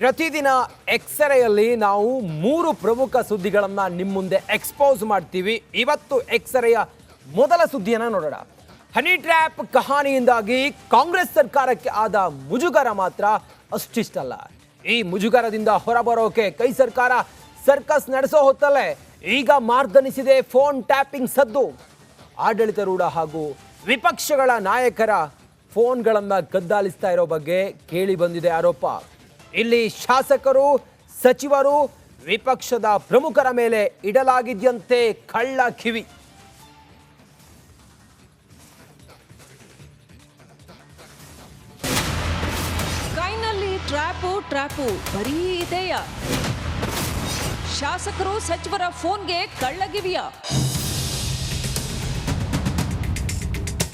ಪ್ರತಿದಿನ ಎಕ್ಸರೆಯಲ್ಲಿ ನಾವು 3 ಪ್ರಮುಖ ಸುದ್ದಿಗಳನ್ನು ನಿಮ್ಮ ಮುಂದೆ ಎಕ್ಸ್ಪೋಸ್ ಮಾಡ್ತೀವಿ. ಇವತ್ತು ಎಕ್ಸರೆಯ ಮೊದಲ ಸುದ್ದಿಯನ್ನು ನೋಡೋಣ. ಹನಿ ಟ್ರ್ಯಾಪ್ ಕಹಾನಿಯಿಂದಾಗಿ ಕಾಂಗ್ರೆಸ್ ಸರ್ಕಾರಕ್ಕೆ ಆದ ಮುಜುಗರ ಮಾತ್ರ ಅಷ್ಟಿಷ್ಟಲ್ಲ. ಈ ಮುಜುಗರದಿಂದ ಹೊರಬರೋಕೆ ಕೈ ಸರ್ಕಾರ ಸರ್ಕಸ್ ನಡೆಸೋ ಹೊತ್ತಲ್ಲೇ ಈಗ ಮಾರ್ದನಿಸಿದೆ ಫೋನ್ ಟ್ಯಾಪಿಂಗ್ ಸದ್ದು. ಆಡಳಿತಾರೂಢ ಹಾಗೂ ವಿಪಕ್ಷಗಳ ನಾಯಕರ ಫೋನ್ಗಳನ್ನು ಕದ್ದಾಲಿಸ್ತಾ ಇರೋ ಬಗ್ಗೆ ಕೇಳಿ ಬಂದಿದೆ ಆರೋಪ. ಇಲ್ಲಿ ಶಾಸಕರು, ಸಚಿವರು, ವಿಪಕ್ಷದ ಪ್ರಮುಖರ ಮೇಲೆ ಇಡಲಾಗಿದ್ಯಂತೆ ಕಳ್ಳ ಕಿವಿ. ಕೈನಲ್ಲಿ ಟ್ರ್ಯಾಪು ಬರೀ ಇದೆಯಾ? ಶಾಸಕರು, ಸಚಿವರ ಫೋನ್ಗೆ ಕಳ್ಳಗಿವಿಯ?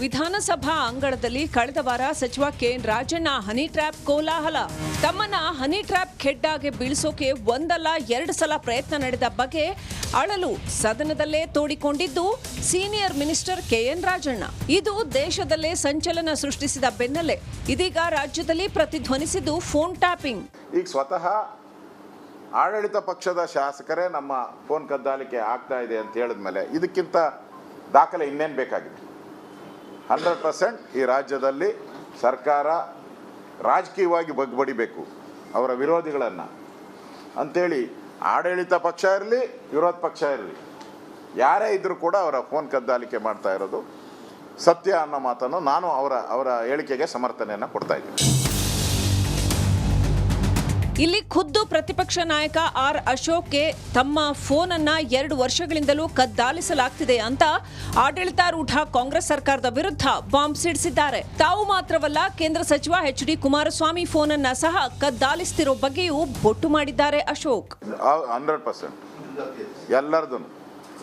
ವಿಧಾನಸಭಾ ಅಂಗಳದಲ್ಲಿ ಕಳೆದ ವಾರ ಸಚಿವ ಕೆಎನ್ ರಾಜಣ್ಣ ಹನಿ ಟ್ರ್ಯಾಪ್ ಕೋಲಾಹಲ. ತಮ್ಮನ್ನ ಹನಿ ಟ್ರ್ಯಾಪ್ ಖೆಡ್ಡಾಗೆ ಬೀಳಿಸೋಕೆ ಒಂದಲ್ಲ 2 ಸಲ ಪ್ರಯತ್ನ ನಡೆದ ಬಗ್ಗೆ ಅಳಲು ಸದನದಲ್ಲೇ ತೋಡಿಕೊಂಡಿದ್ದು ಸೀನಿಯರ್ ಮಿನಿಸ್ಟರ್ ಕೆಎನ್ ರಾಜಣ್ಣ. ಇದು ದೇಶದಲ್ಲೇ ಸಂಚಲನ ಸೃಷ್ಟಿಸಿದ ಬೆನ್ನಲ್ಲೇ ಇದೀಗ ರಾಜ್ಯದಲ್ಲಿ ಪ್ರತಿಧ್ವನಿಸಿದ್ದು ಫೋನ್ ಟ್ಯಾಪಿಂಗ್. ಈಗ ಸ್ವತಃ ಆಡಳಿತ ಪಕ್ಷದ ಶಾಸಕರೇ ನಮ್ಮ ಫೋನ್ ಕದ್ದಾಲಿಕೆ ಆಗ್ತಾ ಇದೆ ಅಂತ ಹೇಳಿದ್ಮೇಲೆ ಇದಕ್ಕಿಂತ ದಾಖಲೆ ಇನ್ನೇನು ಬೇಕಾಗಿದೆ? 100% ಈ ರಾಜ್ಯದಲ್ಲಿ ಸರ್ಕಾರ ರಾಜಕೀಯವಾಗಿ ಬಗ್ಬಡಿಬೇಕು ಅವರ ವಿರೋಧಿಗಳನ್ನು ಅಂತೇಳಿ. ಆಡಳಿತ ಪಕ್ಷ ಇರಲಿ, ವಿರೋಧ ಪಕ್ಷ ಇರಲಿ, ಯಾರೇ ಇದ್ದರೂ ಕೂಡ ಅವರ ಫೋನ್ ಕದ್ದಾಲಿಕೆ ಮಾಡ್ತಾ ಇರೋದು ಸತ್ಯ ಅನ್ನೋ ಮಾತನ್ನು ನಾನು ಅವರ ಹೇಳಿಕೆಗೆ ಸಮರ್ಥನೆಯನ್ನು ಕೊಡ್ತಾ ಇದ್ದೀನಿ. ಇಲ್ಲಿ ಖುದ್ದು ಪ್ರತಿಪಕ್ಷ ನಾಯಕ ಆರ್ ಅಶೋಕ್ಗೆ ತಮ್ಮ ಫೋನ್ ಅನ್ನ 2 ವರ್ಷಗಳಿಂದಲೂ ಕದ್ದಾಲಿಸಲಾಗ್ತಿದೆ ಅಂತ ಆಡಳಿತಾರೂಢ ಕಾಂಗ್ರೆಸ್ ಸರ್ಕಾರದ ವಿರುದ್ಧ ಬಾಂಬ್ ಸಿಡಿಸಿದ್ದಾರೆ. ತಾವು ಮಾತ್ರವಲ್ಲ, ಕೇಂದ್ರ ಸಚಿವ HD ಕುಮಾರಸ್ವಾಮಿ ಫೋನ್ ಅನ್ನ ಸಹ ಕದ್ದಾಲಿಸ್ತಿರೋ ಬಗ್ಗೆಯೂ ಬೊಟ್ಟು ಮಾಡಿದ್ದಾರೆ ಅಶೋಕ್. 100% ಎಲ್ಲರದು,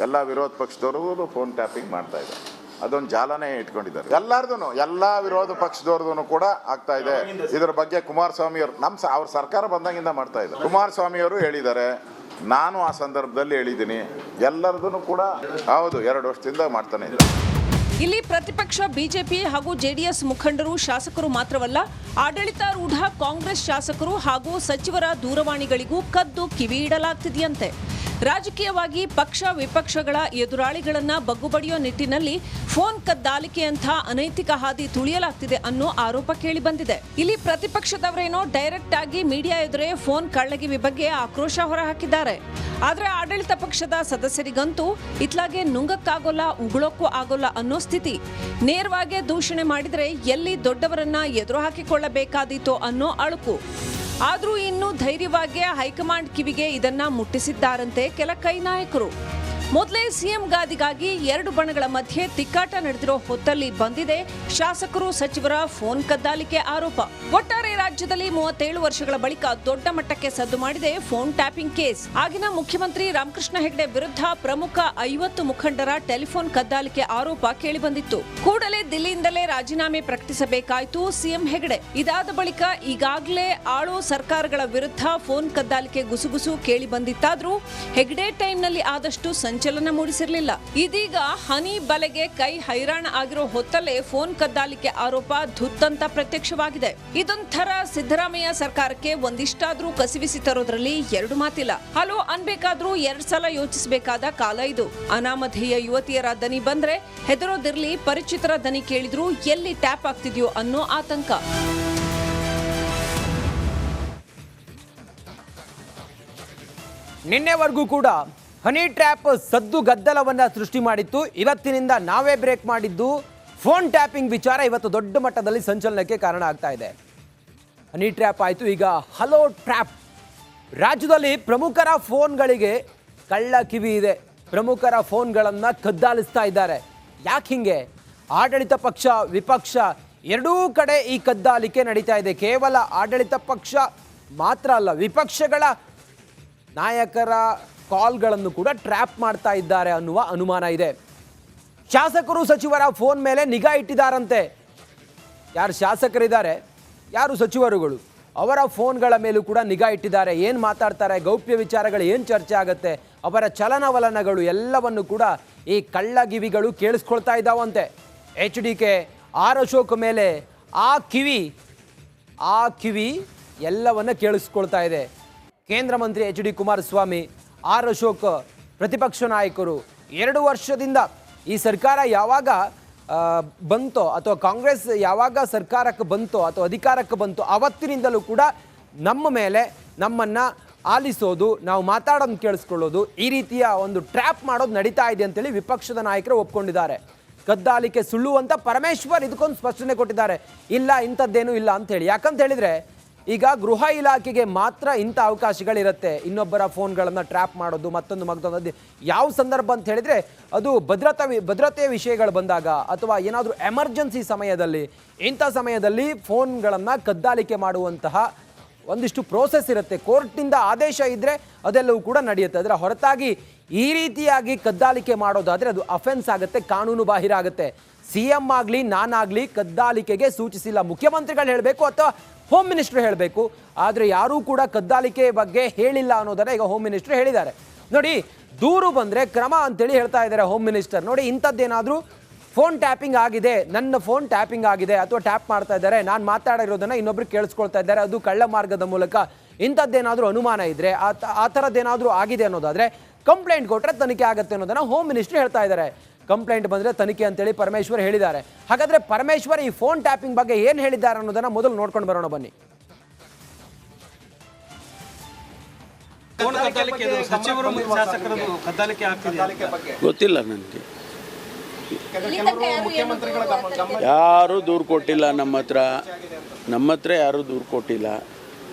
ಎಲ್ಲ ವಿರೋಧ ಪಕ್ಷದವರು ಫೋನ್ ಟ್ಯಾಪಿಂಗ್ ಮಾಡ್ತಾ ಇದ್ದಾರೆ. ಅದೊಂದು ಜಾಲನೇ ಇಟ್ಕೊಂಡಿದ್ದಾರೆ ಎಲ್ಲರದು, ಎಲ್ಲ ವಿರೋಧ ಪಕ್ಷದವ್ರದ್ದು ಕೂಡ ಆಗ್ತಾ ಇದೆ. ಇದರ ಬಗ್ಗೆ ಕುಮಾರಸ್ವಾಮಿ ಅವರು ಅವ್ರ ಸರ್ಕಾರ ಬಂದಾಗಿಂದ ಮಾಡ್ತಾ ಇದ್ದಾರೆ. ಕುಮಾರಸ್ವಾಮಿ ಅವರು ಹೇಳಿದ್ದಾರೆ, ನಾನು ಆ ಸಂದರ್ಭದಲ್ಲಿ ಹೇಳಿದ್ದೀನಿ, ಎಲ್ಲರದೂ ಕೂಡ ಹೌದು 2 ವರ್ಷದಿಂದ ಮಾಡ್ತಾನೆ ಇದ್ದಾರೆ. ಇಲ್ಲಿ ಪ್ರತಿಪಕ್ಷ ಬಿಜೆಪಿ ಹಾಗೂ ಜೆಡಿಎಸ್ ಮುಖಂಡರು, ಶಾಸಕರು ಮಾತ್ರವಲ್ಲ, ಆಡಳಿತಾರೂಢ ಕಾಂಗ್ರೆಸ್ ಶಾಸಕರು ಹಾಗೂ ಸಚಿವರ ದೂರವಾಣಿಗಳಿಗೂ ಕದ್ದು ಕಿವಿ ಇಡಲಾಗ್ತಿದೆಯಂತೆ. ರಾಜಕೀಯವಾಗಿ ಪಕ್ಷ ವಿಪಕ್ಷಗಳ ಎದುರಾಳಿಗಳನ್ನ ಬಗ್ಗುಬಡಿಯೋ ನಿಟ್ಟಿನಲ್ಲಿ ಫೋನ್ ಕದ್ದಾಲಿಕೆಯಂಥ ಅನೈತಿಕ ಹಾದಿ ತುಳಿಯಲಾಗ್ತಿದೆ ಅನ್ನೋ ಆರೋಪ ಕೇಳಿ ಬಂದಿದೆ. ಇಲ್ಲಿ ಪ್ರತಿಪಕ್ಷದವರೇನೋ ಡೈರೆಕ್ಟ್ ಆಗಿ ಮೀಡಿಯಾ ಎದುರೇ ಫೋನ್ ಕಳ್ಳಗಿವಿ ಬಗ್ಗೆ ಆಕ್ರೋಶ ಹೊರಹಾಕಿದ್ದಾರೆ. ಆದ್ರೆ ಆಡಳಿತ ಪಕ್ಷದ ಸದಸ್ಯರಿಗಂತೂ ಇತ್ಲಾಗೆ ನುಂಗಕ್ಕಾಗೋಲ್ಲ, ಉಗುಳೋಕ್ಕೂ ಆಗೋಲ್ಲ ಅನ್ನೋ ಸ್ಥಿತಿ. ನೇರವಾಗಿ ದೂಷಣೆ ಮಾಡಿದ್ರೆ ಎಲ್ಲಿ ದೊಡ್ಡವರನ್ನ ಎದುರು ಹಾಕಿಕೊಳ್ಳಬೇಕಾದೀತೋ ಅನ್ನೋ ಅಳುಕು. ಆದ್ರೂ ಇನ್ನೂ ಧೈರ್ಯವಾಗಿ ಹೈಕಮಾಂಡ್ ಕಿವಿಗೆ ಇದನ್ನ ಮುಟ್ಟಿಸಿದ್ದಾರಂತೆ ಕೆಲ ಕೈ ನಾಯಕರು. ಮೊದಲೇ ಸಿಎಂ ಗಾದಿಗಾಗಿ 2 ಬಣಗಳ ಮಧ್ಯೆ ತಿಕ್ಕಾಟ ನಡೆದಿರೋ ಹೊತ್ತಲ್ಲಿ ಬಂದಿದೆ ಶಾಸಕರು, ಸಚಿವರ ಫೋನ್ ಕದ್ದಾಲಿಕೆ ಆರೋಪ. ಒಟ್ಟಾರೆ ರಾಜ್ಯದಲ್ಲಿ 37 ವರ್ಷಗಳ ಬಳಿಕ ದೊಡ್ಡ ಮಟ್ಟಕ್ಕೆ ಸದ್ದು ಮಾಡಿದೆ ಫೋನ್ ಟ್ಯಾಪಿಂಗ್ ಕೇಸ್. ಆಗಿನ ಮುಖ್ಯಮಂತ್ರಿ ರಾಮಕೃಷ್ಣ ಹೆಗಡೆ ವಿರುದ್ಧ ಪ್ರಮುಖ 50 ಮುಖಂಡರ ಟೆಲಿಫೋನ್ ಕದ್ದಾಲಿಕೆ ಆರೋಪ ಕೇಳಿಬಂದಿತ್ತು. ಕೂಡಲೇ ದಿಲ್ಲಿಯಿಂದಲೇ ರಾಜೀನಾಮೆ ಪ್ರಕಟಿಸಬೇಕಾಯಿತು ಸಿಎಂ ಹೆಗಡೆ. ಇದಾದ ಬಳಿಕ ಈಗಾಗಲೇ ಆಳು ಸರ್ಕಾರಗಳ ವಿರುದ್ಧ ಫೋನ್ ಕದ್ದಾಲಿಕೆ ಗುಸುಗುಸು ಕೇಳಿ ಬಂದಿತ್ತಾದ್ರೂ ಹೆಗಡೆ ಟೈಮ್ನಲ್ಲಿ ಆದಷ್ಟು ಸಂಚಲನ ಮೂಡಿಸಿರಲಿಲ್ಲ. ಇದೀಗ ಹನಿ ಬಲೆಗೆ ಕೈ ಹೈರಾಣ ಆಗಿರೋ ಹೊತ್ತಲ್ಲೇ ಫೋನ್ ಕದ್ದಾಲಿಕೆ ಆರೋಪ ಧುತ್ತಂತ ಪ್ರತ್ಯಕ್ಷವಾಗಿದೆ. ಇದೊಂಥರ ಸಿದ್ದರಾಮಯ್ಯ ಸರ್ಕಾರಕ್ಕೆ ಒಂದಿಷ್ಟಾದ್ರೂ ಕಸಿವಿಸಿ ತರೋದ್ರಲ್ಲಿ 2 ಮಾತಿಲ್ಲ. ಹಲೋ ಅನ್ಬೇಕಾದ್ರೂ 2 ಸಲ ಯೋಚಿಸಬೇಕಾದ ಕಾಲ ಇದು. ಅನಾಮಧೇಯ ಯುವತಿಯರ ದನಿ ಬಂದ್ರೆ ಹೆದರೋದಿರ್ಲಿ, ಪರಿಚಿತರ ದನಿ ಕೇಳಿದ್ರು ಎಲ್ಲಿ ಟ್ಯಾಪ್ ಆಗ್ತಿದ್ಯೋ ಅನ್ನೋ ಆತಂಕ. ನಿನ್ನೆವರೆಗೂ ಕೂಡ ಹನಿ ಟ್ರ್ಯಾಪ್ ಸದ್ದು ಗದ್ದಲವನ್ನ ಸೃಷ್ಟಿ ಮಾಡಿತ್ತು. ಇವತ್ತಿನಿಂದ ನಾವೇ ಬ್ರೇಕ್ ಮಾಡಿದ್ದು ಫೋನ್ ಟ್ಯಾಪಿಂಗ್ ವಿಚಾರ ಇವತ್ತು ದೊಡ್ಡ ಮಟ್ಟದಲ್ಲಿ ಸಂಚಲನಕ್ಕೆ ಕಾರಣ ಆಗ್ತಾ ಇದೆ. ಹನಿ ಟ್ರ್ಯಾಪ್ ಆಯಿತು, ಈಗ ಹಲೋ ಟ್ರ್ಯಾಪ್. ರಾಜ್ಯದಲ್ಲಿ ಪ್ರಮುಖರ ಫೋನ್ಗಳಿಗೆ ಕಳ್ಳ ಕಿವಿ ಇದೆ. ಪ್ರಮುಖರ ಫೋನ್ಗಳನ್ನು ಕದ್ದಾಲಿಸ್ತಾ ಇದ್ದಾರೆ. ಯಾಕೆ ಹಿಂಗೆ? ಆಡಳಿತ ಪಕ್ಷ, ವಿಪಕ್ಷ ಎರಡೂ ಕಡೆ ಈ ಕದ್ದಾಲಿಕೆ ನಡೀತಾ ಇದೆ. ಕೇವಲ ಆಡಳಿತ ಪಕ್ಷ ಮಾತ್ರ ಅಲ್ಲ, ವಿಪಕ್ಷಗಳ ನಾಯಕರ ಕಾಲ್ಗಳನ್ನು ಕೂಡ ಟ್ರ್ಯಾಪ್ ಮಾಡ್ತಾ ಇದ್ದಾರೆ ಅನ್ನುವ ಅನುಮಾನ ಇದೆ. ಶಾಸಕರು, ಸಚಿವರ ಫೋನ್ ಮೇಲೆ ನಿಗಾ ಇಟ್ಟಿದ್ದಾರಂತೆ. ಯಾರು ಶಾಸಕರಿದ್ದಾರೆ, ಯಾರು ಸಚಿವರುಗಳು, ಅವರ ಫೋನ್ಗಳ ಮೇಲೂ ಕೂಡ ನಿಗಾ ಇಟ್ಟಿದ್ದಾರೆ. ಏನು ಮಾತಾಡ್ತಾರೆ, ಗೌಪ್ಯ ವಿಚಾರಗಳು ಏನು ಚರ್ಚೆ ಆಗುತ್ತೆ, ಅವರ ಚಲನವಲನಗಳು ಎಲ್ಲವನ್ನು ಕೂಡ ಈ ಕಳ್ಳಗಿವಿಗಳು ಕೇಳಿಸ್ಕೊಳ್ತಾ ಇದ್ದಾವಂತೆ. HDK ಆರ್ ಅಶೋಕ್ ಮೇಲೆ ಆ ಕಿವಿ ಎಲ್ಲವನ್ನ ಕೇಳಿಸ್ಕೊಳ್ತಾ ಇದೆ. ಕೇಂದ್ರ ಮಂತ್ರಿ HD ಕುಮಾರಸ್ವಾಮಿ, ಆರ್ ಅಶೋಕ್ ಪ್ರತಿಪಕ್ಷ ನಾಯಕರು 2 ವರ್ಷದಿಂದ ಈ ಸರ್ಕಾರ ಯಾವಾಗ ಬಂತೋ ಅಥವಾ ಕಾಂಗ್ರೆಸ್ ಯಾವಾಗ ಸರ್ಕಾರಕ್ಕೆ ಬಂತೋ ಅಥವಾ ಅಧಿಕಾರಕ್ಕೆ ಬಂತೋ ಅವತ್ತಿನಿಂದಲೂ ಕೂಡ ನಮ್ಮ ಮೇಲೆ ನಮ್ಮನ್ನು ಆಲಿಸೋದು, ನಾವು ಮಾತಾಡೋದನ್ನು ಕೇಳಿಸ್ಕೊಳ್ಳೋದು, ಈ ರೀತಿಯ ಒಂದು ಟ್ರ್ಯಾಪ್ ಮಾಡೋದು ನಡೀತಾ ಇದೆ ಅಂತೇಳಿ ವಿಪಕ್ಷದ ನಾಯಕರು ಒಪ್ಕೊಂಡಿದ್ದಾರೆ. ಕದ್ದಾಲಿಕೆ ಸುಳ್ಳು ಅಂತ ಪರಮೇಶ್ವರ್ ಇದಕ್ಕೊಂದು ಸ್ಪಷ್ಟನೆ ಕೊಟ್ಟಿದ್ದಾರೆ. ಇಲ್ಲ, ಇಂಥದ್ದೇನೂ ಇಲ್ಲ ಅಂತೇಳಿ. ಯಾಕಂತ ಹೇಳಿದರೆ ಈಗ ಗೃಹ ಇಲಾಖೆಗೆ ಮಾತ್ರ ಇಂಥ ಅವಕಾಶಗಳಿರುತ್ತೆ. ಇನ್ನೊಬ್ಬರ ಫೋನ್ಗಳನ್ನು ಟ್ರ್ಯಾಪ್ ಮಾಡೋದು, ಮತ್ತೊಂದು ಯಾವ ಸಂದರ್ಭ ಅಂತ ಹೇಳಿದರೆ ಅದು ಭದ್ರತೆಯ ವಿಷಯಗಳು ಬಂದಾಗ ಅಥವಾ ಏನಾದರೂ ಎಮರ್ಜೆನ್ಸಿ ಸಮಯದಲ್ಲಿ, ಇಂಥ ಸಮಯದಲ್ಲಿ ಫೋನ್ಗಳನ್ನು ಕದ್ದಾಲಿಕೆ ಮಾಡುವಂತಹ ಒಂದಿಷ್ಟು ಪ್ರೋಸೆಸ್ ಇರುತ್ತೆ. ಕೋರ್ಟ್ನಿಂದ ಆದೇಶ ಇದ್ದರೆ ಅದೆಲ್ಲವೂ ಕೂಡ ನಡೆಯುತ್ತೆ. ಅದರ ಹೊರತಾಗಿ ಈ ರೀತಿಯಾಗಿ ಕದ್ದಾಲಿಕೆ ಮಾಡೋದಾದರೆ ಅದು ಅಫೆನ್ಸ್ ಆಗುತ್ತೆ, ಕಾನೂನು ಬಾಹಿರ ಆಗುತ್ತೆ. CM ಆಗಲಿ ನಾನಾಗಲಿ ಕದ್ದಾಲಿಕೆಗೆ ಸೂಚಿಸಿಲ್ಲ. ಮುಖ್ಯಮಂತ್ರಿಗಳು ಹೇಳಬೇಕು ಅಥವಾ ಹೋಮ್ ಮಿನಿಸ್ಟರ್ ಹೇಳಬೇಕು. ಆದರೆ ಯಾರೂ ಕೂಡ ಕದ್ದಾಲಿಕೆ ಬಗ್ಗೆ ಹೇಳಿಲ್ಲ ಅನ್ನೋದನ್ನ ಈಗ ಹೋಮ್ ಮಿನಿಸ್ಟರ್ ಹೇಳಿದ್ದಾರೆ. ನೋಡಿ, ದೂರು ಬಂದರೆ ಕ್ರಮ ಅಂತೇಳಿ ಹೇಳ್ತಾ ಇದ್ದಾರೆ ಹೋಮ್ ಮಿನಿಸ್ಟರ್. ನೋಡಿ, ಇಂಥದ್ದೇನಾದರೂ ಫೋನ್ ಟ್ಯಾಪಿಂಗ್ ಆಗಿದೆ, ನನ್ನ ಫೋನ್ ಟ್ಯಾಪಿಂಗ್ ಆಗಿದೆ ಅಥವಾ ಟ್ಯಾಪ್ ಮಾಡ್ತಾ ಇದ್ದಾರೆ, ನಾನು ಮಾತಾಡಿರೋದನ್ನು ಇನ್ನೊಬ್ರು ಕೇಳಿಸ್ಕೊಳ್ತಾ ಇದ್ದಾರೆ, ಅದು ಕಳ್ಳ ಮಾರ್ಗದ ಮೂಲಕ, ಇಂಥದ್ದೇನಾದರೂ ಅನುಮಾನ ಇದ್ದರೆ ಆ ಥರದ್ದೇನಾದರೂ ಆಗಿದೆ ಅನ್ನೋದಾದರೆ ಕಂಪ್ಲೇಂಟ್ ಕೊಟ್ಟರೆ ತನಿಖೆ ಆಗುತ್ತೆ ಅನ್ನೋದನ್ನು ಹೋಮ್ ಮಿನಿಸ್ಟರ್ ಹೇಳ್ತಾ ಇದ್ದಾರೆ. ಕಂಪ್ಲೇಂಟ್ ಬಂದರೆ ತನಿಖೆ ಅಂತೇಳಿ ಪರಮೇಶ್ವರ್ ಹೇಳಿದ್ದಾರೆ. ಹಾಗಾದರೆ ಪರಮೇಶ್ವರ್ ಈ ಫೋನ್ ಟ್ಯಾಪಿಂಗ್ ಬಗ್ಗೆ ಏನು ಹೇಳಿದ್ದಾರೆ ಅನ್ನೋದನ್ನು ಮೊದಲು ನೋಡ್ಕೊಂಡು ಬರೋಣ ಬನ್ನಿ. ಗೊತ್ತಿಲ್ಲ ನನಗೆ, ಯಾರೂ ದೂರು ಕೊಟ್ಟಿಲ್ಲ. ನಮ್ಮ ಹತ್ರ ಯಾರೂ ದೂರು ಕೊಟ್ಟಿಲ್ಲ.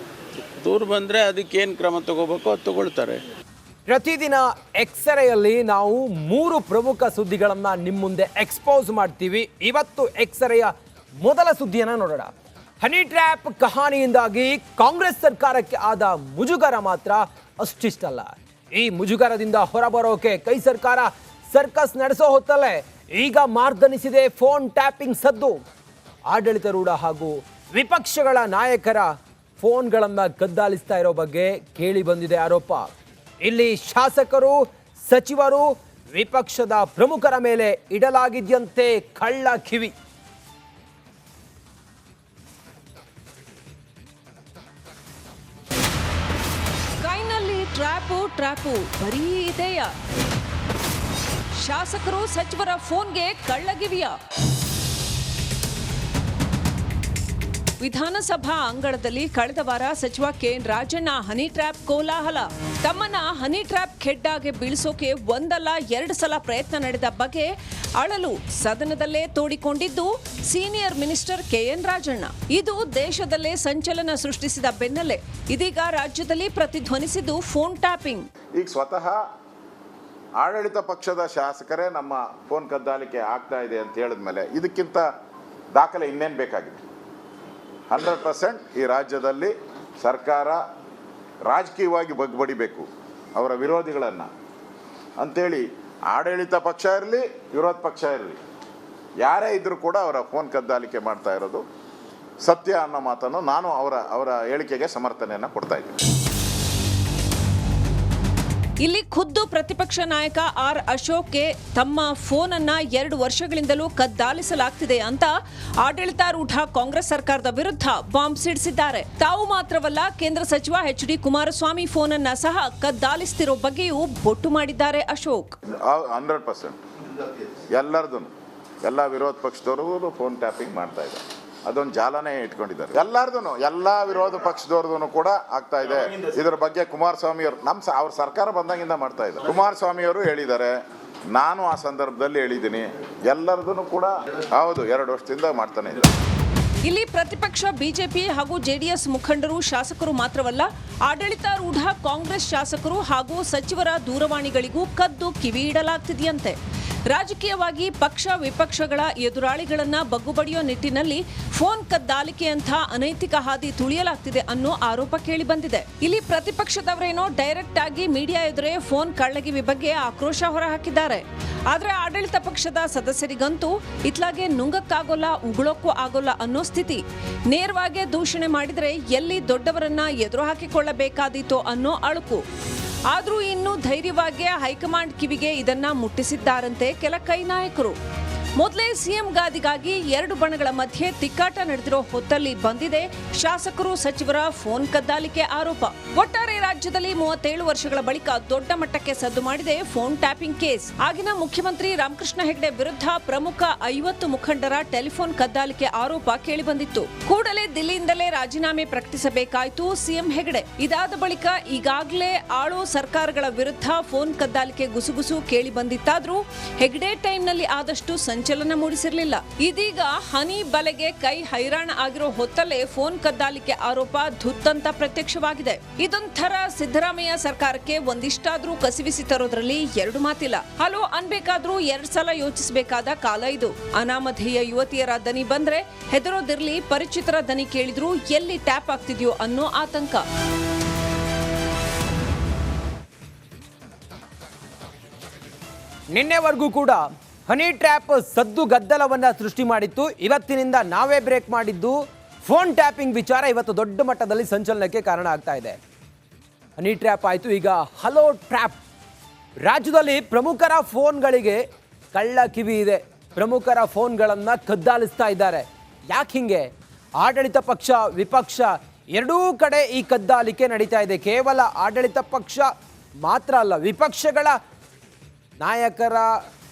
ದೂರು ಬಂದರೆ ಅದಕ್ಕೇನು ಕ್ರಮ ತಗೋಬೇಕು ಅದು ತಗೊಳ್ತಾರೆ. ಪ್ರತಿದಿನ ಎಕ್ಸರೆಯಲ್ಲಿ ನಾವು 3 ಪ್ರಮುಖ ಸುದ್ದಿಗಳನ್ನು ನಿಮ್ಮ ಮುಂದೆ ಎಕ್ಸ್ಪೋಸ್ ಮಾಡ್ತೀವಿ. ಇವತ್ತು ಎಕ್ಸರೆಯ ಮೊದಲ ಸುದ್ದಿಯನ್ನು ನೋಡೋಣ. ಹನಿ ಟ್ರ್ಯಾಪ್ ಕಹಾನಿಯಿಂದಾಗಿ ಕಾಂಗ್ರೆಸ್ ಸರ್ಕಾರಕ್ಕೆ ಆದ ಮುಜುಗರ ಮಾತ್ರ ಅಷ್ಟಿಷ್ಟಲ್ಲ. ಈ ಮುಜುಗರದಿಂದ ಹೊರಬರೋಕೆ ಕೈ ಸರ್ಕಾರ ಸರ್ಕಸ್ ನಡೆಸೋ ಹೊತ್ತಲ್ಲೇ ಈಗ ಮಾರ್ದನಿಸಿದೆ ಫೋನ್ ಟ್ಯಾಪಿಂಗ್ ಸದ್ದು. ಆಡಳಿತಾರೂಢ ಹಾಗೂ ವಿಪಕ್ಷಗಳ ನಾಯಕರ ಫೋನ್ಗಳನ್ನು ಕದ್ದಾಲಿಸ್ತಾ ಇರೋ ಬಗ್ಗೆ ಕೇಳಿ ಬಂದಿದೆ ಆರೋಪ. ಇಲ್ಲಿ ಶಾಸಕರು, ಸಚಿವರು, ವಿಪಕ್ಷದ ಪ್ರಮುಖರ ಮೇಲೆ ಇಡಲಾಗಿದ್ಯಂತೆ ಕಳ್ಳ ಕಿವಿ. ಕೈನಲ್ಲಿ ಟ್ರ್ಯಾಪು ಬರೀ ಇದೆಯ? ಶಾಸಕರು, ಸಚಿವರ ಫೋನ್ಗೆ ಕಳ್ಳಗಿವಿಯ? ವಿಧಾನಸಭಾ ಅಂಗಳದಲ್ಲಿ ಕಳೆದ ವಾರ ಸಚಿವ KN ರಾಜಣ್ಣ ಹನಿ ಟ್ರ್ಯಾಪ್ ಕೋಲಾಹಲ. ತಮ್ಮನ್ನ ಹನಿ ಟ್ರ್ಯಾಪ್ ಖೆಡ್ಡಾಗೆ ಬೀಳಿಸೋಕೆ ಒಂದಲ್ಲ 2 ಸಲ ಪ್ರಯತ್ನ ನಡೆದ ಬಗ್ಗೆ ಅಳಲು ಸದನದಲ್ಲೇ ತೋಡಿಕೊಂಡಿದ್ದು ಸೀನಿಯರ್ ಮಿನಿಸ್ಟರ್ KN ರಾಜಣ್ಣ. ಇದು ದೇಶದಲ್ಲೇ ಸಂಚಲನ ಸೃಷ್ಟಿಸಿದ ಬೆನ್ನಲ್ಲೇ ಇದೀಗ ರಾಜ್ಯದಲ್ಲಿ ಪ್ರತಿಧ್ವನಿಸಿದ್ದು ಫೋನ್ ಟ್ಯಾಪಿಂಗ್. ಈಗ ಸ್ವತಃ ಆಡಳಿತ ಪಕ್ಷದ ಶಾಸಕರೇ ನಮ್ಮ ಫೋನ್ ಕದ್ದಾಲಿಕೆ ಆಗ್ತಾ ಇದೆ ಅಂತ ಹೇಳಿದ್ಮೇಲೆ ಇದಕ್ಕಿಂತ ದಾಖಲೆ ಇನ್ನೇನು ಬೇಕಾಗಿದೆ? 100% ಈ ರಾಜ್ಯದಲ್ಲಿ ಸರ್ಕಾರ ರಾಜಕೀಯವಾಗಿ ಬಗ್ಬಡಿಬೇಕು ಅವರ ವಿರೋಧಿಗಳನ್ನು ಅಂಥೇಳಿ. ಆಡಳಿತ ಪಕ್ಷ ಇರಲಿ, ವಿರೋಧ ಪಕ್ಷ ಇರಲಿ, ಯಾರೇ ಇದ್ದರೂ ಕೂಡ ಅವರ ಫೋನ್ ಕದ್ದಾಲಿಕೆ ಮಾಡ್ತಾ ಇರೋದು ಸತ್ಯ ಅನ್ನೋ ಮಾತನ್ನು ನಾನು ಅವರ ಹೇಳಿಕೆಗೆ ಸಮರ್ಥನೆಯನ್ನು ಕೊಡ್ತಾ ಇದ್ದೀನಿ. ಇಲ್ಲಿ ಖುದ್ದು ಪ್ರತಿಪಕ್ಷ ನಾಯಕ ಆರ್ ಅಶೋಕ್ಗೆ ತಮ್ಮ ಫೋನ್ ಅನ್ನ 2 ವರ್ಷಗಳಿಂದಲೂ ಕದ್ದಾಲಿಸಲಾಗ್ತಿದೆ ಅಂತ ಆಡಳಿತಾರೂಢ ಕಾಂಗ್ರೆಸ್ ಸರ್ಕಾರದ ವಿರುದ್ಧ ಬಾಂಬ್ ಸಿಡಿಸಿದ್ದಾರೆ. ತಾವು ಮಾತ್ರವಲ್ಲ, ಕೇಂದ್ರ ಸಚಿವ HD ಕುಮಾರಸ್ವಾಮಿ ಫೋನ್ ಅನ್ನ ಸಹ ಕದ್ದಾಲಿಸ್ತಿರೋ ಬಗ್ಗೆಯೂ ಬೊಟ್ಟು ಮಾಡಿದ್ದಾರೆ ಅಶೋಕ್. 100% ಎಲ್ಲರದು, ಎಲ್ಲ ವಿರೋಧ ಪಕ್ಷದವರು ಫೋನ್ ಟ್ಯಾಪಿಂಗ್ ಮಾಡ್ತಾ ಇದ್ದಾರೆ. ಅದೊಂದು ಜಾಲನೇ ಇಟ್ಕೊಂಡಿದ್ದಾರೆ ಎಲ್ಲರದು, ಎಲ್ಲ ವಿರೋಧ ಪಕ್ಷದವ್ರದ್ದು ಕೂಡ ಆಗ್ತಾ ಇದೆ. ಇದರ ಬಗ್ಗೆ ಕುಮಾರಸ್ವಾಮಿ ಅವರು ಅವ್ರ ಸರ್ಕಾರ ಬಂದಾಗಿಂದ ಮಾಡ್ತಾ ಇದ್ದಾರೆ. ಕುಮಾರಸ್ವಾಮಿ ಅವರು ಹೇಳಿದ್ದಾರೆ, ನಾನು ಆ ಸಂದರ್ಭದಲ್ಲಿ ಹೇಳಿದ್ದೀನಿ. ಎಲ್ಲರದು ಕೂಡ ಹೌದು, 2 ವರ್ಷದಿಂದ ಮಾಡ್ತಾನೆ ಇದ್ದಾರೆ. ಇಲ್ಲಿ ಪ್ರತಿಪಕ್ಷ ಬಿಜೆಪಿ ಹಾಗೂ ಜೆಡಿಎಸ್ ಮುಖಂಡರು, ಶಾಸಕರು ಮಾತ್ರವಲ್ಲ, ಆಡಳಿತಾರೂಢ ಕಾಂಗ್ರೆಸ್ ಶಾಸಕರು ಹಾಗೂ ಸಚಿವರ ದೂರವಾಣಿಗಳಿಗೂ ಕದ್ದು ಕಿವಿ ಇಡಲಾಗ್ತಿದೆಯಂತೆ. ರಾಜಕೀಯವಾಗಿ ಪಕ್ಷ ವಿಪಕ್ಷಗಳ ಎದುರಾಳಿಗಳನ್ನ ಬಗ್ಗುಬಡಿಯೋ ನಿಟ್ಟಿನಲ್ಲಿ ಫೋನ್ ಕದ್ದಾಲಿಕೆಯಂಥ ಅನೈತಿಕ ಹಾದಿ ತುಳಿಯಲಾಗ್ತಿದೆ ಅನ್ನೋ ಆರೋಪ ಕೇಳಿ ಬಂದಿದೆ. ಇಲ್ಲಿ ಪ್ರತಿಪಕ್ಷದವರೇನೋ ಡೈರೆಕ್ಟ್ ಆಗಿ ಮೀಡಿಯಾ ಎದುರೇ ಫೋನ್ ಕಳ್ಳಗಿವಿ ಬಗ್ಗೆ ಆಕ್ರೋಶ ಹೊರಹಾಕಿದ್ದಾರೆ. ಆದ್ರೆ ಆಡಳಿತ ಪಕ್ಷದ ಸದಸ್ಯರಿಗಂತೂ ಇತ್ಲಾಗೆ ನುಂಗಕ್ಕಾಗೋಲ್ಲ, ಉಗುಳೋಕ್ಕೂ ಆಗೋಲ್ಲ ಅನ್ನೋ ಸ್ಥಿತಿ. ನೇರವಾಗಿ ದೂಷಣೆ ಮಾಡಿದ್ರೆ ಎಲ್ಲಿ ದೊಡ್ಡವರನ್ನ ಎದುರು ಹಾಕಿಕೊಳ್ಳಬೇಕಾದೀತೋ ಅನ್ನೋ ಅಳುಕು. ಆದ್ರೂ ಇನ್ನೂ ಧೈರ್ಯವಾಗಿ ಹೈಕಮಾಂಡ್ ಕಿವಿಗೆ ಇದನ್ನ ಮುಟ್ಟಿಸಿದ್ದಾರಂತೆ ಕೆಲ ಕೈ ನಾಯಕರು. ಮೊದಲೇ ಸಿಎಂ ಗಾದಿಗಾಗಿ ಎರಡು ಬಣಗಳ ಮಧ್ಯೆ ತಿಕ್ಕಾಟ ನಡೆದಿರೋ ಹೊತ್ತಲ್ಲಿ ಬಂದಿದೆ ಶಾಸಕರು ಸಚಿವರ ಫೋನ್ ಕದ್ದಾಲಿಕೆ ಆರೋಪ. ಒಟ್ಟಾರೆ ರಾಜ್ಯದಲ್ಲಿ 37 ವರ್ಷಗಳ ಬಳಿಕ ದೊಡ್ಡ ಮಟ್ಟಕ್ಕೆ ಸದ್ದು ಮಾಡಿದೆ ಫೋನ್ ಟ್ಯಾಪಿಂಗ್ ಕೇಸ್. ಆಗಿನ ಮುಖ್ಯಮಂತ್ರಿ ರಾಮಕೃಷ್ಣ ಹೆಗಡೆ ವಿರುದ್ಧ ಪ್ರಮುಖ 50 ಮುಖಂಡರ ಟೆಲಿಫೋನ್ ಕದ್ದಾಲಿಕೆ ಆರೋಪ ಕೇಳಿಬಂದಿತ್ತು. ಕೂಡಲೇ ದಿಲ್ಲಿಯಿಂದಲೇ ರಾಜೀನಾಮೆ ಪ್ರಕಟಿಸಬೇಕಾಯಿತು ಸಿಎಂ ಹೆಗಡೆ. ಇದಾದ ಬಳಿಕ ಈಗಾಗಲೇ ಆಳೋ ಸರ್ಕಾರಗಳ ವಿರುದ್ಧ ಫೋನ್ ಕದ್ದಾಲಿಕೆ ಗುಸುಗುಸು ಕೇಳಿ ಬಂದಿತ್ತಾದ್ರೂ ಹೆಗಡೆ ಟೈಮ್ನಲ್ಲಿ ಆದಷ್ಟು ಸಂಚಲನ ಮೂಡಿಸಿರಲಿಲ್ಲ. ಇದೀಗ ಹನಿ ಬಲೆಗೆ ಕೈ ಹೈರಾಣ ಆಗಿರೋ ಹೊತ್ತಲ್ಲೇ ಫೋನ್ ಕದ್ದಾಲಿಕೆ ಆರೋಪ ಧುತ್ತಂತ ಪ್ರತ್ಯಕ್ಷವಾಗಿದೆ. ಇದೊಂಥರ ಸಿದ್ದರಾಮಯ್ಯ ಸರ್ಕಾರಕ್ಕೆ ಒಂದಿಷ್ಟಾದ್ರೂ ಕಸಿವಿಸಿ ತರೋದ್ರಲ್ಲಿ ಎರಡು ಮಾತಿಲ್ಲ. ಹಲೋ ಅನ್ಬೇಕಾದ್ರೂ 2 ಸಲ ಯೋಚಿಸಬೇಕಾದ ಕಾಲ ಇದು. ಅನಾಮಧೇಯ ಯುವತಿಯರ ದನಿ ಬಂದ್ರೆ ಹೆದರೋದಿರ್ಲಿ, ಪರಿಚಿತರ ದನಿ ಕೇಳಿದ್ರು ಎಲ್ಲಿ ಟ್ಯಾಪ್ ಆಗ್ತಿದ್ಯೋ ಅನ್ನೋ ಆತಂಕ. ನಿನ್ನೆವರೆಗೂ ಕೂಡ ಹನಿ ಟ್ರ್ಯಾಪ್ ಸದ್ದು ಗದ್ದಲವನ್ನು ಸೃಷ್ಟಿ ಮಾಡಿತ್ತು. ಇವತ್ತಿನಿಂದ ನಾವೇ ಬ್ರೇಕ್ ಮಾಡಿದ್ದು ಫೋನ್ ಟ್ಯಾಪಿಂಗ್ ವಿಚಾರ ಇವತ್ತು ದೊಡ್ಡ ಮಟ್ಟದಲ್ಲಿ ಸಂಚಲನಕ್ಕೆ ಕಾರಣ ಆಗ್ತಾ ಇದೆ. ಹನಿ ಟ್ರ್ಯಾಪ್ ಆಯಿತು, ಈಗ ಹಲೋ ಟ್ರ್ಯಾಪ್. ರಾಜ್ಯದಲ್ಲಿ ಪ್ರಮುಖರ ಫೋನ್ಗಳಿಗೆ ಕಳ್ಳ ಕಿವಿ ಇದೆ. ಪ್ರಮುಖರ ಫೋನ್ಗಳನ್ನು ಕದ್ದಾಲಿಸ್ತಾ ಇದ್ದಾರೆ. ಯಾಕೆ ಹಿಂಗೆ? ಆಡಳಿತ ಪಕ್ಷ ವಿಪಕ್ಷ ಎರಡೂ ಕಡೆ ಈ ಕದ್ದಾಲಿಕೆ ನಡೀತಾ ಇದೆ. ಕೇವಲ ಆಡಳಿತ ಪಕ್ಷ ಮಾತ್ರ ಅಲ್ಲ, ವಿಪಕ್ಷಗಳ ನಾಯಕರ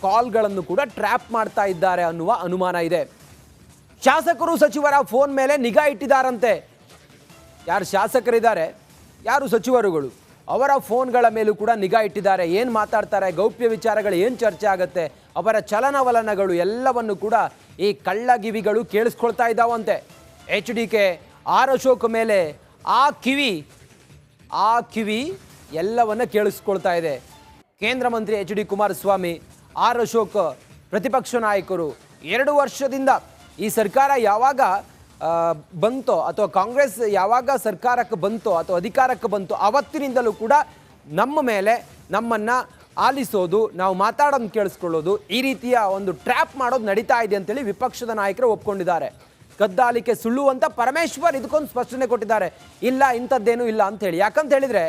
ಕಾಲ್ಗಳನ್ನು ಕೂಡ ಟ್ರ್ಯಾಪ್ ಮಾಡ್ತಾ ಇದ್ದಾರೆ ಅನ್ನುವ ಅನುಮಾನ ಇದೆ. ಶಾಸಕರು ಸಚಿವರ ಫೋನ್ ಮೇಲೆ ನಿಗಾ ಇಟ್ಟಿದ್ದಾರಂತೆ. ಯಾರು ಶಾಸಕರಿದ್ದಾರೆ, ಯಾರು ಸಚಿವರುಗಳು, ಅವರ ಫೋನ್ಗಳ ಮೇಲೂ ಕೂಡ ನಿಗಾ ಇಟ್ಟಿದ್ದಾರೆ. ಏನು ಮಾತಾಡ್ತಾರೆ, ಗೌಪ್ಯ ವಿಚಾರಗಳು ಏನು ಚರ್ಚೆ ಆಗುತ್ತೆ, ಅವರ ಚಲನವಲನಗಳು ಎಲ್ಲವನ್ನು ಕೂಡ ಈ ಕಳ್ಳಗಿವಿಗಳು ಕೇಳಿಸ್ಕೊಳ್ತಾ ಇದ್ದಾವಂತೆ. HDK ಆರ್ ಅಶೋಕ್ ಮೇಲೆ ಆ ಕಿವಿ ಎಲ್ಲವನ್ನ ಕೇಳಿಸ್ಕೊಳ್ತಾ ಇದೆ. ಕೇಂದ್ರ ಮಂತ್ರಿ HD ಕುಮಾರಸ್ವಾಮಿ, ಆರ್ ಅಶೋಕ್ ಪ್ರತಿಪಕ್ಷ ನಾಯಕರು 2 ವರ್ಷದಿಂದ ಈ ಸರ್ಕಾರ ಯಾವಾಗ ಬಂತೋ ಅಥವಾ ಕಾಂಗ್ರೆಸ್ ಯಾವಾಗ ಸರ್ಕಾರಕ್ಕೆ ಬಂತೋ ಅಥವಾ ಅಧಿಕಾರಕ್ಕೆ ಬಂತೋ ಅವತ್ತಿನಿಂದಲೂ ಕೂಡ ನಮ್ಮ ಮೇಲೆ ನಮ್ಮನ್ನು ಆಲಿಸೋದು, ನಾವು ಮಾತಾಡೋದನ್ನು ಕೇಳಿಸ್ಕೊಳ್ಳೋದು, ಈ ರೀತಿಯ ಒಂದು ಟ್ರ್ಯಾಪ್ ಮಾಡೋದು ನಡೀತಾ ಇದೆ ಅಂತೇಳಿ ವಿಪಕ್ಷದ ನಾಯಕರು ಒಪ್ಕೊಂಡಿದ್ದಾರೆ. ಕದ್ದಾಲಿಕೆ ಸುಳ್ಳು ಅಂತ ಪರಮೇಶ್ವರ್ ಇದಕ್ಕೊಂದು ಸ್ಪಷ್ಟನೆ ಕೊಟ್ಟಿದ್ದಾರೆ. ಇಲ್ಲ, ಇಂಥದ್ದೇನೂ ಇಲ್ಲ ಅಂತ ಹೇಳಿ. ಯಾಕಂತ ಹೇಳಿದರೆ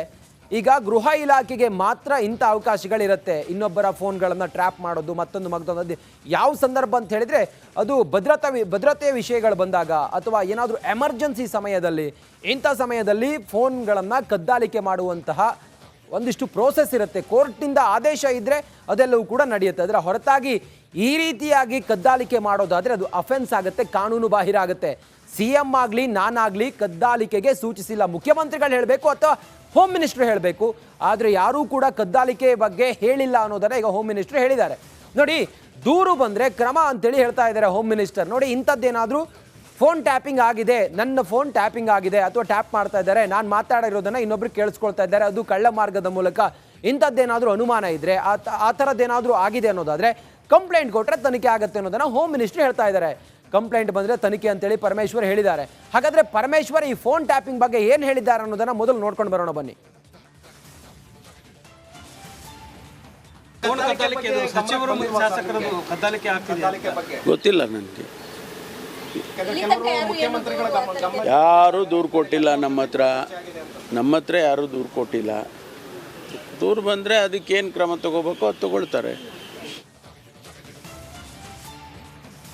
ಈಗ ಗೃಹ ಇಲಾಖೆಗೆ ಮಾತ್ರ ಇಂಥ ಅವಕಾಶಗಳಿರುತ್ತೆ. ಇನ್ನೊಬ್ಬರ ಫೋನ್ಗಳನ್ನು ಟ್ರ್ಯಾಪ್ ಮಾಡೋದು, ಮತ್ತೊಂದು ಯಾವ ಸಂದರ್ಭ ಅಂತ ಹೇಳಿದರೆ ಅದು ಭದ್ರತೆಯ ವಿಷಯಗಳು ಬಂದಾಗ ಅಥವಾ ಏನಾದರೂ ಎಮರ್ಜೆನ್ಸಿ ಸಮಯದಲ್ಲಿ, ಇಂಥ ಸಮಯದಲ್ಲಿ ಫೋನ್ಗಳನ್ನು ಕದ್ದಾಲಿಕೆ ಮಾಡುವಂತಹ ಒಂದಿಷ್ಟು ಪ್ರೋಸೆಸ್ ಇರುತ್ತೆ. ಕೋರ್ಟ್ನಿಂದ ಆದೇಶ ಇದ್ದರೆ ಅದೆಲ್ಲವೂ ಕೂಡ ನಡೆಯುತ್ತೆ. ಅದರ ಹೊರತಾಗಿ ಈ ರೀತಿಯಾಗಿ ಕದ್ದಾಲಿಕೆ ಮಾಡೋದಾದರೆ ಅದು ಅಫೆನ್ಸ್ ಆಗುತ್ತೆ, ಕಾನೂನು ಬಾಹಿರ ಆಗುತ್ತೆ. CM ಆಗಲಿ ನಾನಾಗಲಿ ಕದ್ದಾಲಿಕೆಗೆ ಸೂಚಿಸಿಲ್ಲ. ಮುಖ್ಯಮಂತ್ರಿಗಳು ಹೇಳಬೇಕು ಅಥವಾ ಹೋಮ್ ಮಿನಿಸ್ಟ್ರು ಹೇಳಬೇಕು. ಆದರೆ ಯಾರೂ ಕೂಡ ಕದ್ದಾಲಿಕೆ ಬಗ್ಗೆ ಹೇಳಿಲ್ಲ ಅನ್ನೋದನ್ನು ಈಗ ಹೋಮ್ ಮಿನಿಸ್ಟ್ರು ಹೇಳಿದ್ದಾರೆ. ನೋಡಿ, ದೂರು ಬಂದರೆ ಕ್ರಮ ಅಂತೇಳಿ ಹೇಳ್ತಾ ಇದ್ದಾರೆ ಹೋಮ್ ಮಿನಿಸ್ಟರ್. ನೋಡಿ, ಇಂಥದ್ದೇನಾದರೂ ಫೋನ್ ಟ್ಯಾಪಿಂಗ್ ಆಗಿದೆ, ನನ್ನ ಫೋನ್ ಟ್ಯಾಪಿಂಗ್ ಆಗಿದೆ ಅಥವಾ ಟ್ಯಾಪ್ ಮಾಡ್ತಾ ಇದ್ದಾರೆ, ನಾನು ಮಾತಾಡಿರೋದನ್ನು ಇನ್ನೊಬ್ರು ಕೇಳಿಸ್ಕೊಳ್ತಾ ಇದ್ದಾರೆ, ಅದು ಕಳ್ಳ ಮಾರ್ಗದ ಮೂಲಕ, ಇಂಥದ್ದೇನಾದರೂ ಅನುಮಾನ ಇದ್ದರೆ, ಆ ಥರದ್ದೇನಾದರೂ ಆಗಿದೆ ಅನ್ನೋದಾದರೆ ಕಂಪ್ಲೇಂಟ್ ಕೊಟ್ಟರೆ ತನಿಖೆ ಆಗುತ್ತೆ ಅನ್ನೋದನ್ನು ಹೋಮ್ ಮಿನಿಸ್ಟ್ರು ಹೇಳ್ತಾ ಇದ್ದಾರೆ. ಕಂಪ್ಲೇಂಟ್ ಬಂದರೆ ತನಿಖೆ ಅಂತೇಳಿ ಪರಮೇಶ್ವರ್ ಹೇಳಿದ್ದಾರೆ. ಹಾಗಾದರೆ ಪರಮೇಶ್ವರ್ ಈ ಫೋನ್ ಟ್ಯಾಪಿಂಗ್ ಬಗ್ಗೆ ಏನು ಹೇಳಿದ್ದಾರೆ ಅನ್ನೋದನ್ನು ಮೊದಲು ನೋಡ್ಕೊಂಡು ಬರೋಣ ಬನ್ನಿ. ಗೊತ್ತಿಲ್ಲ ನನಗೆ, ಯಾರೂ ದೂರು ಕೊಟ್ಟಿಲ್ಲ. ನಮ್ಮ ಹತ್ರ ಯಾರೂ ದೂರು ಕೊಟ್ಟಿಲ್ಲ. ದೂರು ಬಂದರೆ ಅದಕ್ಕೇನು ಕ್ರಮ ತಗೋಬೇಕೋ ಅದು ತಗೊಳ್ತಾರೆ.